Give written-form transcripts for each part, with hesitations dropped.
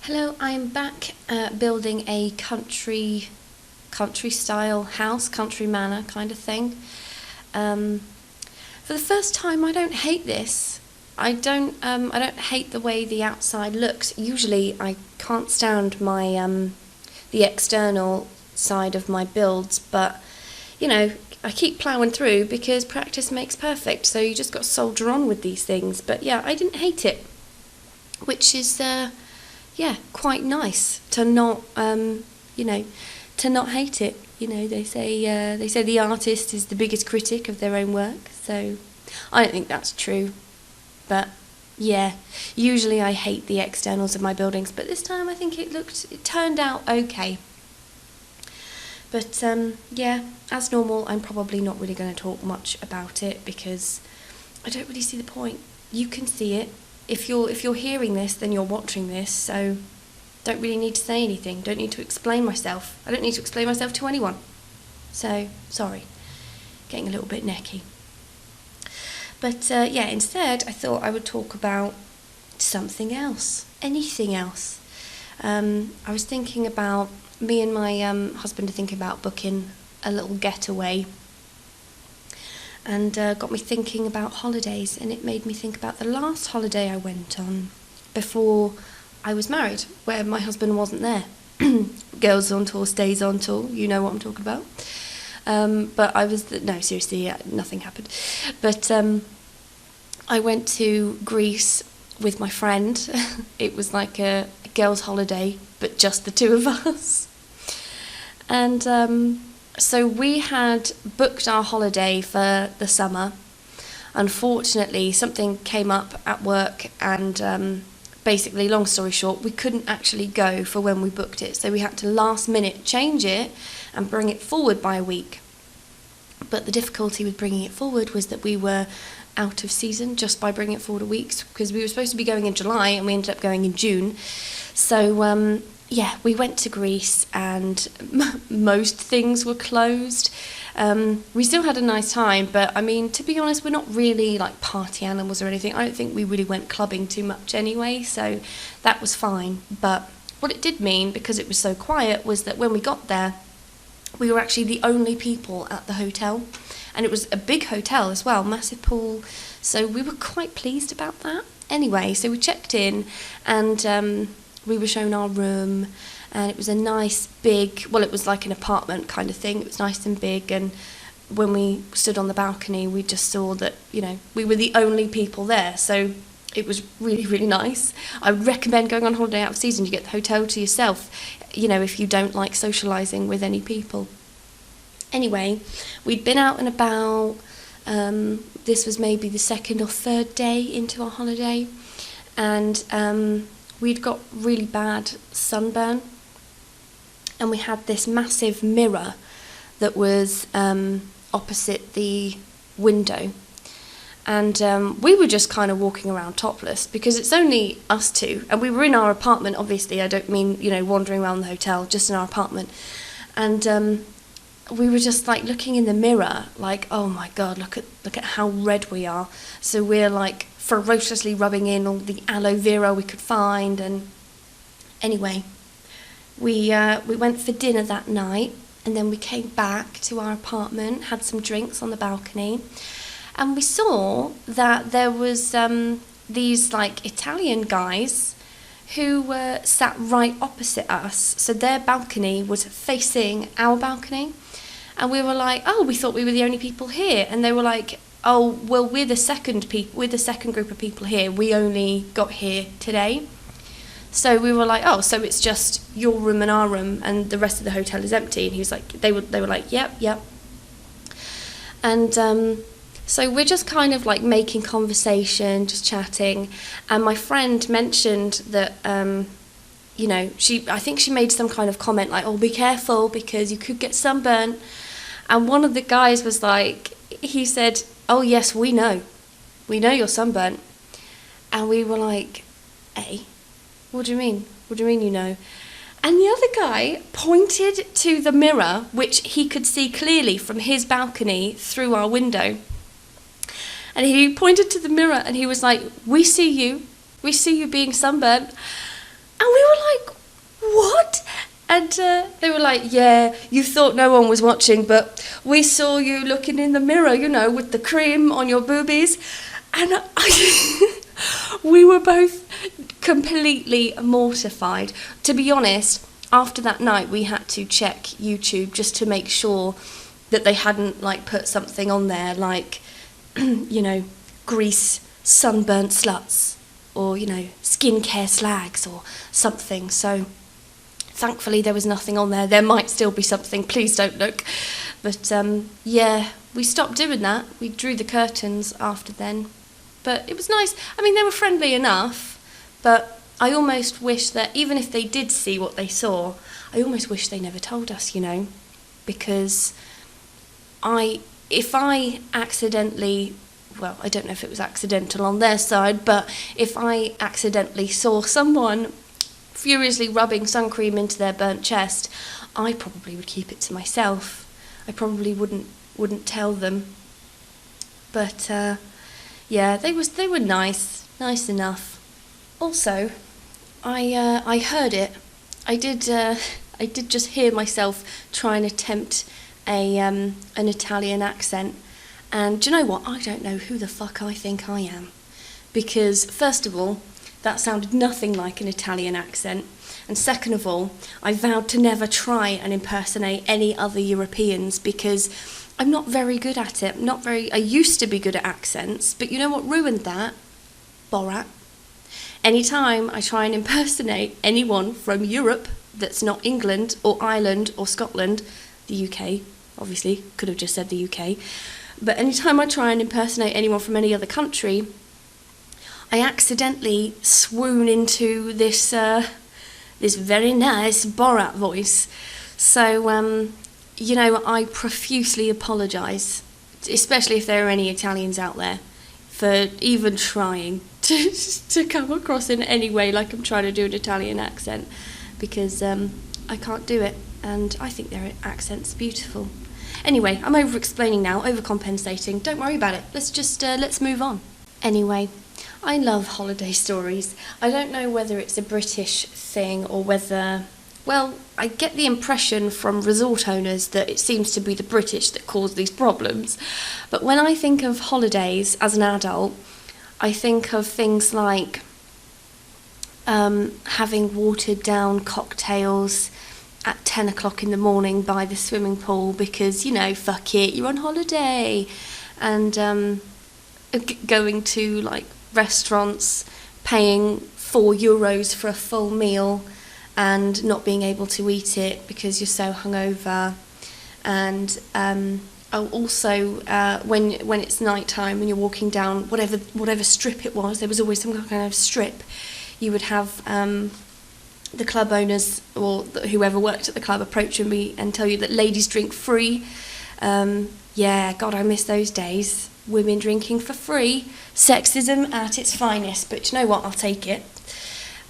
Hello, I'm back building a country style house, country manor kind of thing. For the first time, I don't hate this. I don't hate the way the outside looks. Usually, I can't stand the external side of my builds, but I keep ploughing through because practice makes perfect. So you just got to soldier on with these things. But yeah, I didn't hate it, which is quite nice to not to not hate it. They say the artist is the biggest critic of their own work. So I don't think that's true. But yeah, usually I hate the externals of my buildings, but this time I think it turned out okay. But as normal, I'm probably not really going to talk much about it because I don't really see the point. You can see it. If you're hearing this, then you're watching this, so don't really need to say anything. Don't need to explain myself. I don't need to explain myself to anyone. So, sorry. Getting a little bit necky. But instead I thought I would talk about something else. Anything else. I was thinking about, me and my husband are thinking about booking a little getaway. And got me thinking about holidays, and it made me think about the last holiday I went on before I was married, where my husband wasn't there. Girls on tour, stays on tour, you know what I'm talking about. But I was, no, seriously, nothing happened. But I went to Greece with my friend. It was like a girls' holiday, but just the two of us. And so we had booked our holiday for the summer. Unfortunately, something came up at work, and basically, long story short, we couldn't actually go for when we booked it. So we had to last minute change it and bring it forward by a week. But the difficulty with bringing it forward was that we were out of season just by bringing it forward a week, because we were supposed to be going in July and we ended up going in June. So we went to Greece, and most things were closed. We still had a nice time, but I mean, to be honest, we're not really like party animals or anything. I don't think we really went clubbing too much anyway, so that was fine. But what it did mean, because it was so quiet, was that when we got there, we were actually the only people at the hotel. And it was a big hotel as well, massive pool, so we were quite pleased about that. Anyway, so we checked in, and we were shown our room, and it was a nice big, well, it was like an apartment kind of thing. It was nice and big, and when we stood on the balcony, we just saw that, we were the only people there, so it was really, really nice. I would recommend going on holiday out of season. You get the hotel to yourself, if you don't like socialising with any people. Anyway, we'd been out and about. This was maybe the second or third day into our holiday, and we'd got really bad sunburn, and we had this massive mirror that was opposite the window, and we were just kind of walking around topless because it's only us two, and we were in our apartment. Obviously, I don't mean wandering around the hotel, just in our apartment, and we were just like looking in the mirror, like, oh my God, look at how red we are. So we're like ferociously rubbing in all the aloe vera we could find. And anyway, we went for dinner that night, and then we came back to our apartment, had some drinks on the balcony, and we saw that there was these like Italian guys who were sat right opposite us. So their balcony was facing our balcony. And we were like, oh, we thought we were the only people here. And they were like, oh, well, we're the second group of people here. We only got here today. So we were like, oh, so it's just your room and our room, and the rest of the hotel is empty. And he was like, they were like, yep. And so we're just kind of like making conversation, just chatting. And my friend mentioned that, I think she made some kind of comment like, oh, be careful because you could get sunburn. And one of the guys was like, he said, oh, yes, we know you're sunburnt. And we were like, eh? What do you mean? What do you mean you know? And the other guy pointed to the mirror, which he could see clearly from his balcony through our window. And he pointed to the mirror and he was like, we see you being sunburnt. And we were were like, what? And they were like, yeah, you thought no one was watching, but we saw you looking in the mirror, you know, with the cream on your boobies. And we were both completely mortified. To be honest, after that night, we had to check YouTube just to make sure that they hadn't like put something on there like, you know, grease sunburnt sluts, or, you know, skincare slags or something. So thankfully there was nothing on there. There might still be something, please don't look. But yeah, we stopped doing that. We drew the curtains after then. But it was nice. I mean, they were friendly enough, but I almost wish that even if they did see what they saw, I almost wish they never told us, you know, because if I accidentally, well, I don't know if it was accidental on their side, but if I accidentally saw someone furiously rubbing sun cream into their burnt chest, I probably would keep it to myself. I probably wouldn't tell them. But yeah, they were nice enough. Also, I heard it. I did just hear myself try and attempt an Italian accent. And do you know what? I don't know who the fuck I think I am. Because, first of all, that sounded nothing like an Italian accent. And second of all, I vowed to never try and impersonate any other Europeans because I'm not very good at it. I used to be good at accents, but you know what ruined that? Borat. Anytime I try and impersonate anyone from Europe that's not England or Ireland or Scotland, the UK, obviously, could have just said the UK, but anytime I try and impersonate anyone from any other country, I accidentally swoon into this very nice Borat voice. So, you know, I profusely apologise, especially if there are any Italians out there, for even trying to come across in any way like I'm trying to do an Italian accent, because I can't do it, and I think their accent's beautiful. Anyway, I'm over-explaining now, overcompensating. Don't worry about it. Let's move on. Anyway, I love holiday stories. I don't know whether it's a British thing or whether... Well, I get the impression from resort owners that it seems to be the British that cause these problems. But when I think of holidays as an adult, I think of things like having watered down cocktails at 10 o'clock in the morning by the swimming pool because, you know, fuck it, you're on holiday. And going to, like, restaurants, paying €4 for a full meal and not being able to eat it because you're so hungover. And also when it's night time and you're walking down whatever strip it was, there was always some kind of strip. You would have the club owners or whoever worked at the club approaching me and tell you that ladies drink free. Yeah, God, I miss those days. Women drinking for free. Sexism at its finest, but you know what, I'll take it.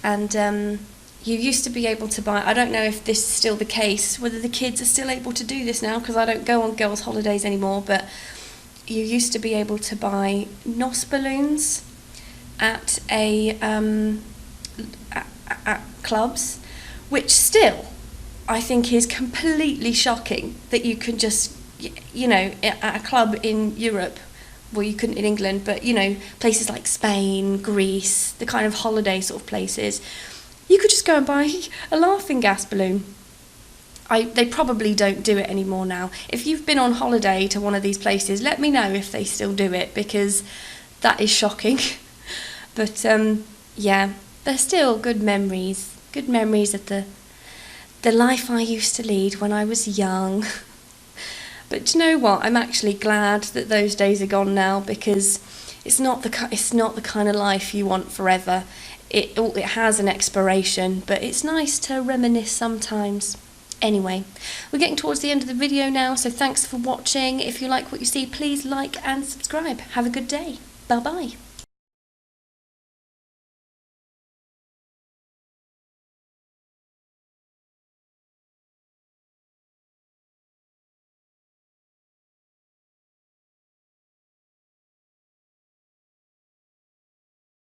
And you used to be able to buy, I don't know if this is still the case, whether the kids are still able to do this now, because I don't go on girls' holidays anymore, but you used to be able to buy NOS balloons at at clubs, which still I think is completely shocking that you can just, you know, at a club in Europe, well, you couldn't in England, but, you know, places like Spain, Greece, the kind of holiday sort of places, you could just go and buy a laughing gas balloon. They probably don't do it anymore now. If you've been on holiday to one of these places, let me know if they still do it, because that is shocking. But, yeah, they're still good memories of the life I used to lead when I was young. But do you know what? I'm actually glad that those days are gone now, because it's not the kind of life you want forever. It has an expiration, but it's nice to reminisce sometimes. Anyway, we're getting towards the end of the video now, so thanks for watching. If you like what you see, please like and subscribe. Have a good day. Bye-bye.